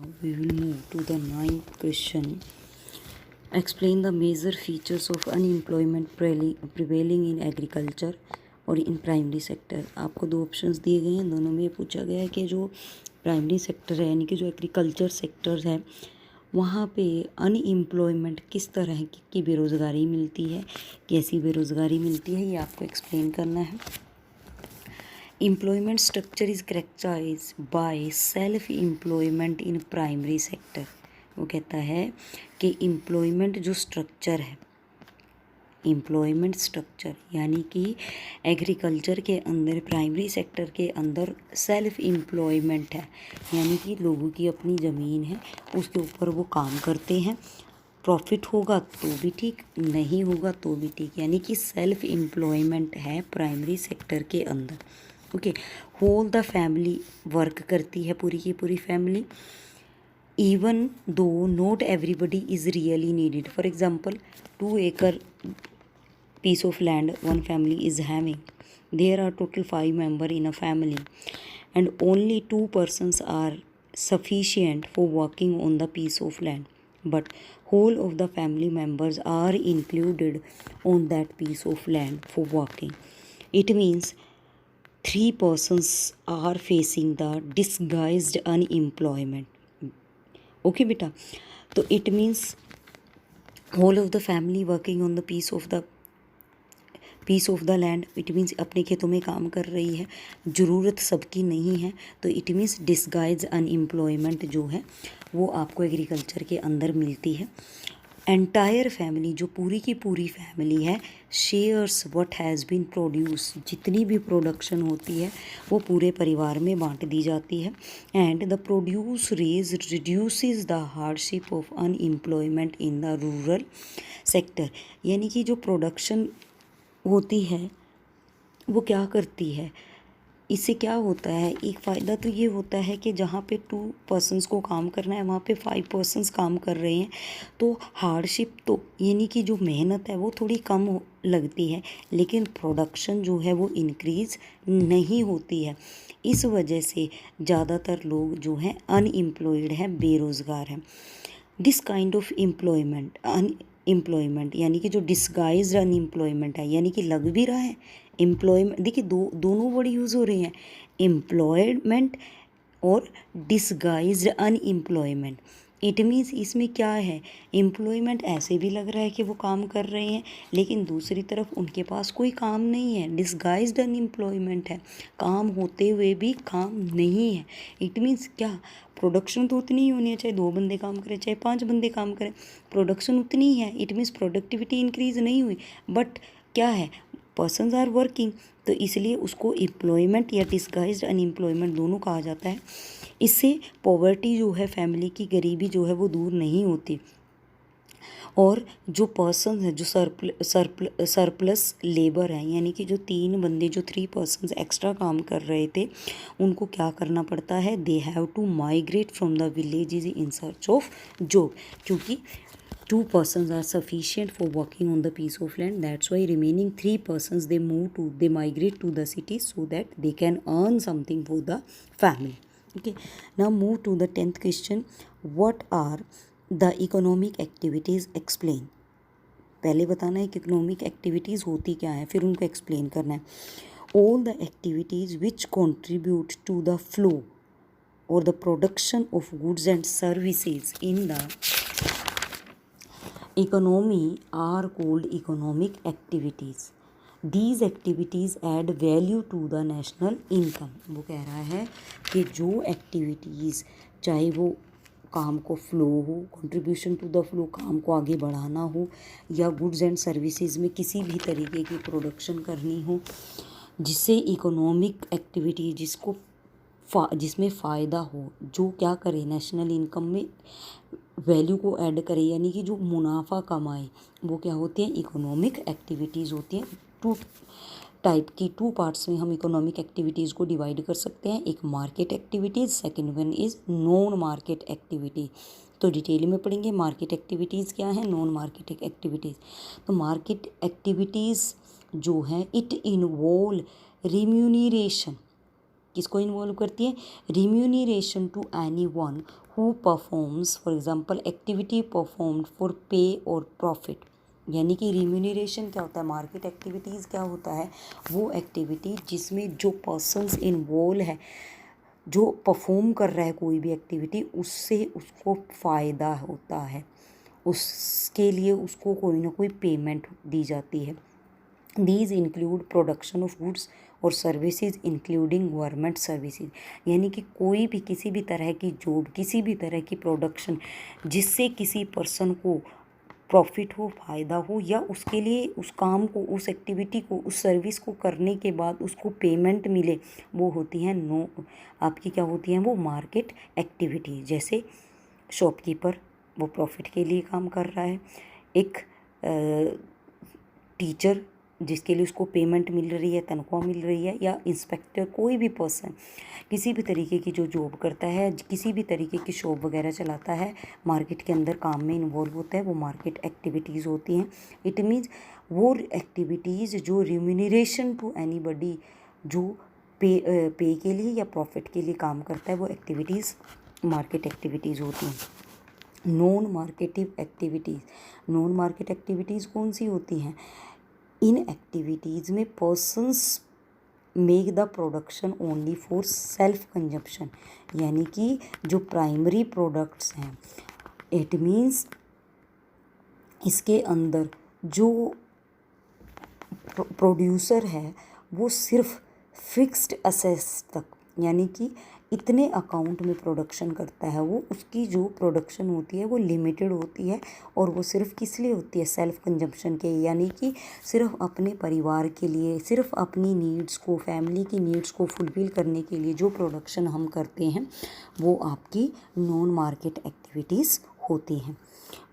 We will move to the ninth question. Explain the major features of unemployment prevailing in agriculture और इन primary sector. आपको दो options दिए गए हैं, दोनों में ये पूछा गया है कि जो प्राइमरी सेक्टर है यानी कि जो एग्रीकल्चर सेक्टर है वहाँ पे अनएम्प्लॉयमेंट किस तरह की बेरोज़गारी मिलती है, कैसी बेरोज़गारी मिलती है, ये आपको एक्सप्लेन करना है। Employment structure is characterise by self employment in primary sector. वो कहता है कि एम्प्लॉयमेंट जो स्ट्रक्चर है, एम्प्लॉयमेंट स्ट्रक्चर यानी कि एग्रीकल्चर के अंदर प्राइमरी सेक्टर के अंदर सेल्फ एम्प्लॉयमेंट है, यानी कि लोगों की अपनी ज़मीन है उसके ऊपर वो काम करते हैं। प्रॉफिट होगा तो भी ठीक, नहीं होगा तो भी ठीक, यानी कि सेल्फ एम्प्लॉयमेंट है प्राइमरी सेक्टर के अंदर। Okay, whole the family work करती है, पूरी की पूरी फैमिली। Even though not everybody is really needed. For example 2 acre piece of land one family is having. There are total 5 members in a family and only 2 persons are sufficient for working on the piece of land, but whole of the family members are included on that piece of land for working. It means 3 persons are facing the disguised unemployment. Okay बेटा, तो it means whole of the family working on the piece of the land, it means अपने खेतों में काम कर रही है, ज़रूरत सबकी नहीं है, तो इट मीन्स डिस्गाइज अनएम्प्लॉयमेंट जो है वो आपको एग्रीकल्चर के अंदर मिलती है। एंटायर फैमिली, जो पूरी की पूरी फैमिली है, shares what has been produce, जितनी भी प्रोडक्शन होती है वो पूरे परिवार में बांट दी जाती है। And the produce raise reduces the hardship of unemployment in the rural sector, यानी कि जो प्रोडक्शन होती है वो क्या करती है, इससे क्या होता है, एक फ़ायदा तो ये होता है कि जहाँ पे 2 पर्सन्स को काम करना है वहाँ पे 5 पर्सन्स काम कर रहे हैं, तो हार्डशिप तो यानी कि जो मेहनत है वो थोड़ी कम लगती है, लेकिन प्रोडक्शन जो है वो इंक्रीज़ नहीं होती है। इस वजह से ज़्यादातर लोग जो हैं अनएम्प्लॉयड हैं, बेरोज़गार हैं। दिस काइंड ऑफ एम्प्लॉयमेंट यानी कि जो डिस्गाइज्ड अनएम्प्लॉयमेंट है, यानी कि लग भी रहा है एम्प्लॉयमेंट, देखिए दोनों वर्ड यूज़ हो रहे हैं, एम्प्लॉयमेंट और डिस्गाइज्ड अनएम्प्लॉयमेंट। इट मीन्स इसमें क्या है, एम्प्लॉयमेंट ऐसे भी लग रहा है कि वो काम कर रहे हैं, लेकिन दूसरी तरफ उनके पास कोई काम नहीं है, डिस्गाइज्ड अनएम्प्लॉयमेंट है, काम होते हुए भी काम नहीं है। इट मीन्स क्या, प्रोडक्शन तो उतनी ही होनी है, चाहे 2 बंदे काम करें चाहे 5 बंदे काम करें, प्रोडक्शन उतनी ही है। इट मीन्स प्रोडक्टिविटी इंक्रीज़ नहीं हुई, बट क्या है, पर्सन्स आर वर्किंग, तो इसलिए उसको एम्प्लॉयमेंट या डिस्गाइज्ड अनएम्प्लॉयमेंट दोनों कहा जाता है। इससे पॉवर्टी जो है, फैमिली की गरीबी जो है वो दूर नहीं होती, और जो पर्सन है, जो सरप्लस लेबर है, यानी कि जो 3 बंदे, जो 3 पर्सन्स एक्स्ट्रा काम कर रहे थे, उनको क्या करना पड़ता है, they have to migrate from the villages in search of job, क्योंकि 2 persons are sufficient for working on the piece of land. That's why remaining 3 persons they migrate to the city so that they can earn something for the family. Okay. Now move to the 10th question. What are the economic activities? Explain. पहले बताना है कि economic activities होती क्या है, फिर उनको explain करना है। All the activities which contribute to the flow or the production of goods and services in the economy are called economic activities. These activities add value to the national income. वो कह रहा है कि जो activities, चाहे वो काम को फ्लो हो, कंट्रीब्यूशन टू द फ्लो, काम को आगे बढ़ाना हो, या गुड्स एंड सर्विसेज में किसी भी तरीके की प्रोडक्शन करनी हो, जिससे इकोनॉमिक एक्टिविटी जिसमें फ़ायदा हो, जो क्या करे, नेशनल इनकम में वैल्यू को ऐड करे, यानी कि जो मुनाफा कमाए, वो क्या होती है, इकोनॉमिक एक्टिविटीज़ होती हैं। 2 टाइप की, 2 पार्ट्स में हम इकोनॉमिक एक्टिविटीज़ को डिवाइड कर सकते हैं, एक market activities, second one is non market activity. तो डिटेल में पढ़ेंगे मार्केट एक्टिविटीज़ क्या है, नॉन मार्केट एक्टिविटीज़। तो मार्केट एक्टिविटीज़ जो हैं, इट इन्वॉल्व रिम्यूनरेशन, किसको इन्वॉल्व करती है, remuneration to any one who performs for example activity performed for pay और प्रॉफिट, यानी कि रिम्यूनरेशन क्या होता है, मार्केट एक्टिविटीज़ क्या होता है, वो एक्टिविटी जिसमें जो पर्सन्स इन्वॉल्व है, जो परफॉर्म कर रहा है कोई भी एक्टिविटी, उससे उसको फ़ायदा होता है, उसके लिए उसको कोई ना कोई पेमेंट दी जाती है। These include production of goods और सर्विसेज इंक्लूडिंग गवर्नमेंट सर्विसेज, यानी कि कोई भी किसी भी तरह की जॉब, किसी भी तरह की प्रोडक्शन जिससे किसी पर्सन को प्रॉफिट हो, फ़ायदा हो, या उसके लिए उस काम को, उस एक्टिविटी को, उस सर्विस को करने के बाद उसको पेमेंट मिले, वो होती हैं आपकी क्या होती हैं, वो मार्केट एक्टिविटी। जैसे शॉपकीपर वो प्रॉफिट के लिए काम कर रहा है, एक टीचर जिसके लिए उसको पेमेंट मिल रही है, तनख्वाह मिल रही है, या इंस्पेक्टर, कोई भी पर्सन किसी भी तरीके की जो जॉब करता है, किसी भी तरीके की शॉप वगैरह चलाता है, मार्केट के अंदर काम में इन्वॉल्व होता है, वो मार्केट एक्टिविटीज़ होती हैं। इट मीन्स वो एक्टिविटीज़ जो रिम्यूनरेशन टू एनीबडी, जो पे के लिए या प्रॉफिट के लिए काम करता है, वो एक्टिविटीज़ मार्केट एक्टिविटीज़ होती हैं। Non market activities, non market activities कौन सी होती हैं, इन एक्टिविटीज़ में persons make the production only for self consumption, यानी कि जो प्राइमरी प्रोडक्ट्स हैं, इट मीन्स इसके अंदर जो प्रोड्यूसर है वो सिर्फ फिक्स्ड असेट्स तक, यानी कि इतने अकाउंट में प्रोडक्शन करता है, वो उसकी जो प्रोडक्शन होती है वो लिमिटेड होती है, और वो सिर्फ किस लिए होती है, सेल्फ कंजप्शन के, यानी कि सिर्फ अपने परिवार के लिए, सिर्फ अपनी नीड्स को, फैमिली की नीड्स को फुलफ़िल करने के लिए जो प्रोडक्शन हम करते हैं, वो आपकी नॉन मार्केट एक्टिविटीज़ होती हैं।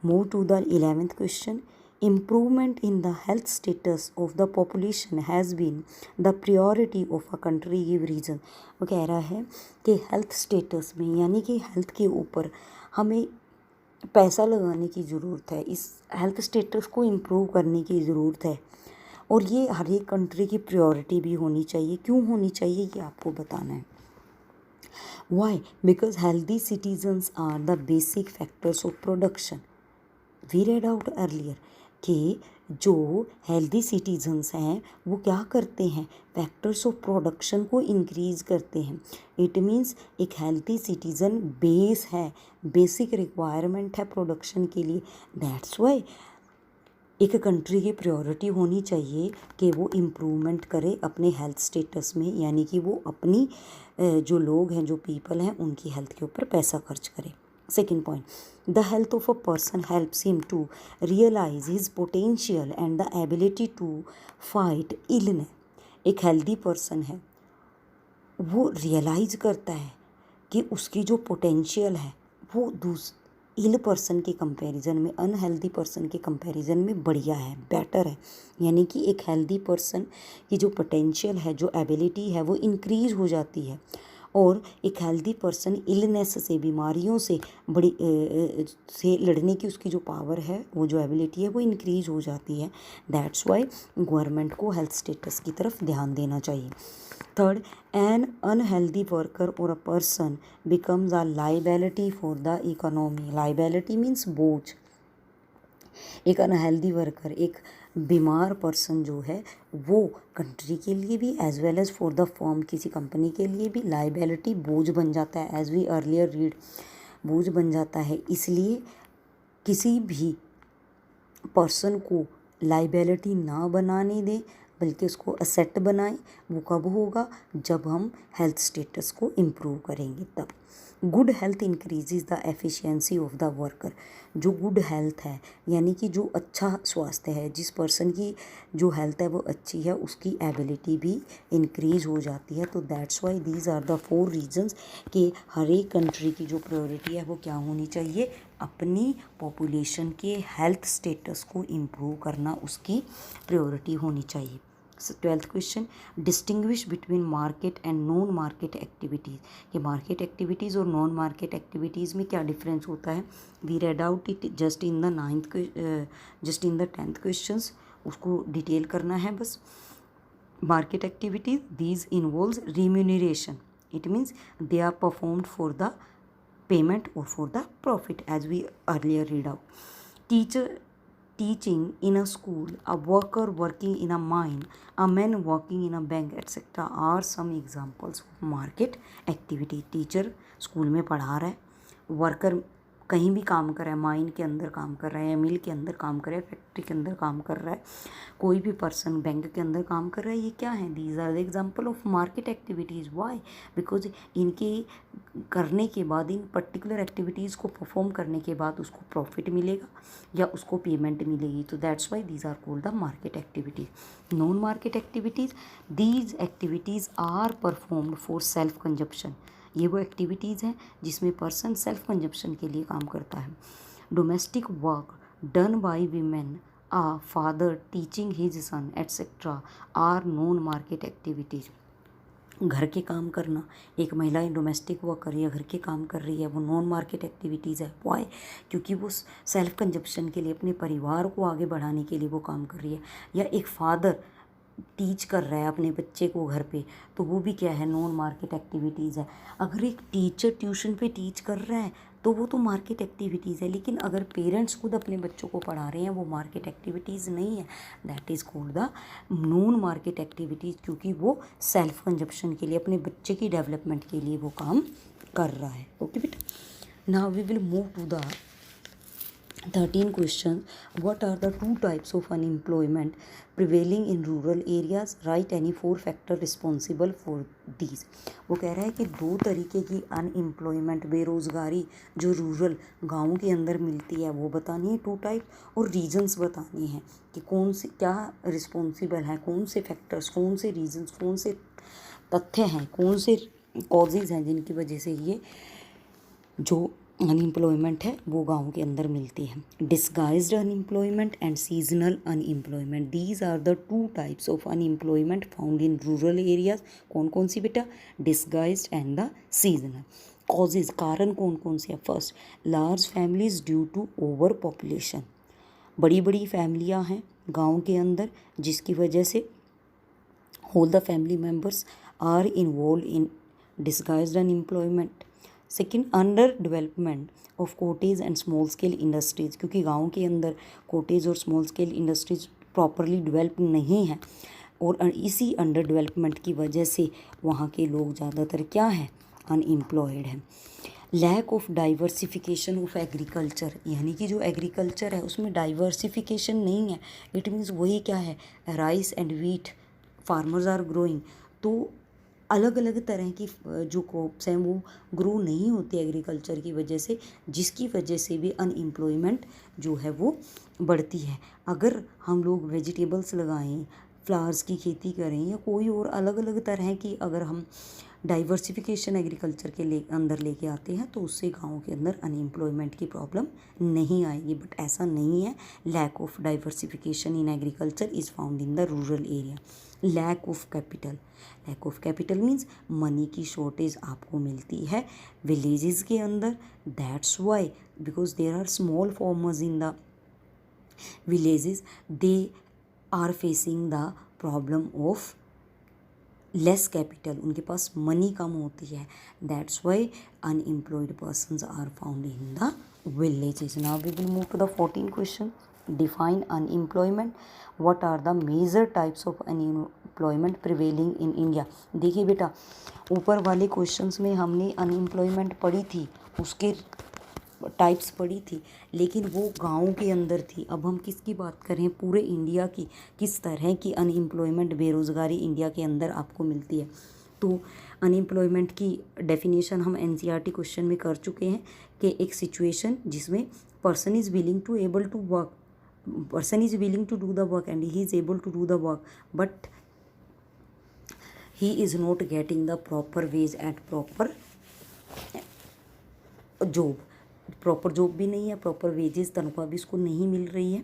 Move to the 11th question. Improvement in the health status of the population has been the priority of a country give reason। वो कह रहा है कि हेल्थ स्टेटस में, यानी कि हेल्थ के ऊपर हमें पैसा लगाने की ज़रूरत है, इस हेल्थ स्टेटस को इम्प्रूव करने की ज़रूरत है, और ये हर एक कंट्री की प्रायोरिटी भी होनी चाहिए। क्यों होनी चाहिए, ये आपको बताना है। Why, because healthy citizens are the basic factors of production. We read out earlier कि जो हेल्दी सिटीजन्स हैं वो क्या करते हैं, फैक्टर्स ऑफ प्रोडक्शन को इंक्रीज़ करते हैं। इट मीन्स एक हेल्दी सिटीज़न बेस है, बेसिक रिक्वायरमेंट है प्रोडक्शन के लिए। दैट्स वाई एक कंट्री की प्रायोरिटी होनी चाहिए कि वो इम्प्रूवमेंट करे अपने हेल्थ स्टेटस में, यानी कि वो अपनी जो लोग हैं, जो पीपल हैं, उनकी हेल्थ के ऊपर पैसा खर्च करे। Second point, the health of a person helps him to realize his potential and the ability to fight illness। एक हेल्दी पर्सन है, वो रियलाइज़ करता है कि उसकी जो पोटेंशियल है वो इल पर्सन के कंपैरिजन में, अनहेल्दी पर्सन के कंपैरिजन में बढ़िया है, बेटर है। यानी कि एक हेल्दी पर्सन की जो पोटेंशियल है, जो एबिलिटी है, वो इंक्रीज़ हो जाती है, और एक हेल्दी पर्सन इलनेस से, बीमारियों से से लड़ने की उसकी जो पावर है, वो जो एबिलिटी है, वो इंक्रीज़ हो जाती है। दैट्स वाई गवर्नमेंट को हेल्थ स्टेटस की तरफ ध्यान देना चाहिए। थर्ड, एन अनहेल्दी वर्कर और a person becomes a liability for the economy. Liability means बोझ। एक अनहेल्दी वर्कर, एक बीमार पर्सन जो है, वो कंट्री के लिए भी as well as for the firm, किसी कंपनी के लिए भी लाइबिलिटी, बोझ बन जाता है। एज वी अर्लियर रीड, बोझ बन जाता है। इसलिए किसी भी पर्सन को लाइबिलिटी ना बनाने दें, बल्कि उसको असेट बनाएं। वो कब होगा, जब हम हेल्थ स्टेटस को इम्प्रूव करेंगे तब। Good health increases the efficiency of the worker. जो गुड हेल्थ है, यानी कि जो अच्छा स्वास्थ्य है, जिस पर्सन की जो हेल्थ है वो अच्छी है, उसकी एबिलिटी भी इंक्रीज हो जाती है। तो that's why these are the 4 reasons कि हर एक कंट्री की जो प्रायोरिटी है वो क्या होनी चाहिए, अपनी पॉपुलेशन के हेल्थ स्टेटस को इम्प्रूव करना उसकी प्रायोरिटी होनी चाहिए। 12th question, distinguish between market and non market activities. कि मार्केट एक्टिविटीज़ और नॉन मार्केट एक्टिविटीज़ में क्या डिफरेंस होता है। We read out it just in the 10th questions, उसको डिटेल करना है बस। Market activities, these involves remuneration. It means they are performed for the payment or for the profit, as we earlier read out. Teacher teaching in a school, a worker working in a mine, a man working in a bank, etc. are some examples of market activity. Teacher school में पढ़ा रहा है, worker कहीं भी काम कर रहा है, माइन के अंदर काम कर रहा है या मिल के अंदर काम कर रहा है, फैक्ट्री के अंदर काम कर रहा है, कोई भी पर्सन बैंक के अंदर काम कर रहा है, ये क्या है? These are the example of market activities. Why? Because इनके करने के बाद, इन पर्टिकुलर एक्टिविटीज़ को परफॉर्म करने के बाद उसको प्रॉफिट मिलेगा या उसको पेमेंट मिलेगी. तो that's why these are called the market activities. Non market activities, these activities are performed for self consumption. ये वो एक्टिविटीज़ हैं जिसमें पर्सन सेल्फ कंजप्शन के लिए काम करता है. Domestic work done by women, a father teaching his son et cetera are non market activities. घर के काम करना, एक महिला डोमेस्टिक वर्क कर रही है, घर के काम कर रही है, वो नॉन मार्केट एक्टिविटीज़ है. वाई? क्योंकि वो सेल्फ कंजप्शन के लिए, अपने परिवार को आगे बढ़ाने के लिए वो काम कर रही है. या एक फादर टीच कर रहा है अपने बच्चे को घर पे, तो वो भी क्या है? नॉन मार्केट एक्टिविटीज़ है. अगर एक टीचर ट्यूशन पे टीच कर रहा है तो वो तो मार्केट एक्टिविटीज़ है. लेकिन अगर पेरेंट्स खुद अपने बच्चों को पढ़ा रहे हैं, वो मार्केट एक्टिविटीज़ नहीं है. That is called the non market activities, क्योंकि वो सेल्फ कंजप्शन के लिए, अपने बच्चे की डेवलपमेंट के लिए वो काम कर रहा है. ओके बेटा, now we will move to the 13 questions. What are the two types of unemployment prevailing in rural areas? Write any 4 factor responsible for these. वो कह रहा है कि 2 तरीके की अनएम्प्लॉयमेंट, बेरोज़गारी जो रूरल गाँव के अंदर मिलती है वो बतानी है 2 टाइप, और रीजन्स बताने हैं कि कौन से क्या रिस्पॉन्सिबल हैं, कौन से फैक्टर्स, कौन से रीजन्स, कौन से तथ्य हैं, कौन से कॉजेज़ हैं जिनकी वजह से ये जो अनएम्प्लॉयमेंट है वो गाँव के अंदर मिलती है. Disguised unemployment and seasonal unemployment, these are the 2 types of unemployment found in rural areas. कौन कौन सी बेटा? Disguised and the seasonal. Causes, कारण कौन कौन से हैं? First, large families due to overpopulation. बड़ी बड़ी फैमिलियाँ हैं गाँव के अंदर जिसकी वजह से all the family members are involved in disguised unemployment. Second, under development of cottage and small scale industries, क्योंकि गांव के अंदर कोटेज और small scale industries properly develop नहीं है, और इसी अंडर डेवलपमेंट की वजह से वहाँ के लोग ज़्यादातर क्या है? अनएम्प्लॉयड हैं. Lack of diversification of agriculture, यानी कि जो एग्रीकल्चर है उसमें डाइवर्सिफिकेशन नहीं है. इट मीन्स वही क्या है? Rice and wheat farmers are growing, तो अलग अलग तरह की जो क्रॉप्स हैं वो ग्रो नहीं होती एग्रीकल्चर की वजह से, जिसकी वजह से भी अनएम्प्लॉयमेंट जो है वो बढ़ती है. अगर हम लोग वेजिटेबल्स लगाएं, फ्लावर्स की खेती करें, या कोई और अलग अलग तरह की अगर हम डाइवर्सिफिकेशन एग्रीकल्चर के अंदर लेके आते हैं तो उससे गाँव के अंदर अनएम्प्लॉयमेंट की प्रॉब्लम नहीं आएगी. बट ऐसा नहीं है. Lack of diversification in agriculture is found in the rural area. Lack of capital, lack of capital means money की शॉर्टेज आपको मिलती है विलेजेस के अंदर. That's why, because there are small farmers in the villages, they are facing the problem of less capital, उनके पास money कम होती है. That's why unemployed persons are found in the villages. Now we will move to the 14th question. Define unemployment. What are the major types of unemployment prevailing in India? देखिए बेटा, ऊपर वाले questions में हमने unemployment पढ़ी थी, उसके types पढ़ी थी, लेकिन वो गाँव के अंदर थी. अब हम किसकी बात करें? पूरे इंडिया की. किस तरह की अनएम्प्लॉयमेंट, बेरोज़गारी इंडिया के अंदर आपको मिलती है. तो अनएम्प्लॉयमेंट की डेफिनेशन हम एनसीईआरटी क्वेश्चन में कर चुके हैं कि एक सिचुएशन जिसमें person is willing to able to work, person is willing to do the work and he is able to do the work, but he is not getting the proper wage at proper job. Proper job भी नहीं है, proper wages, तनख्वाह भी इसको नहीं मिल रही है.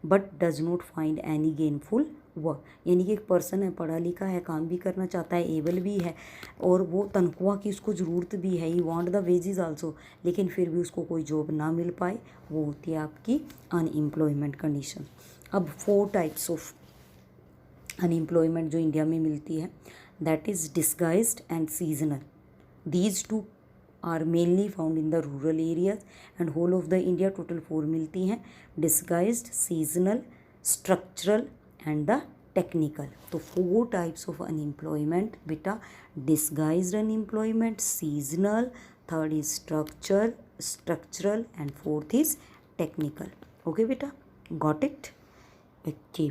But does not find any gainful work, यानी कि एक पर्सन है, पढ़ा लिखा है, काम भी करना चाहता है, एबल भी है, और वो तनख्वाह की उसको ज़रूरत भी है, he want the wages also, लेकिन फिर भी उसको कोई जॉब ना मिल पाए, वो होती है आपकी अनएम्प्लॉयमेंट कंडीशन. अब 4 टाइप्स ऑफ अनएम्प्लॉयमेंट जो इंडिया में मिलती है, that is disguised and seasonal. These two are mainly found in the rural areas and whole of the India. Total 4 मिलती हैं, disguised, seasonal, structural and the technical. तो 4 types of unemployment बेटा, disguised unemployment, seasonal, third is structural and fourth is technical. Okay बेटा, got it? Okay.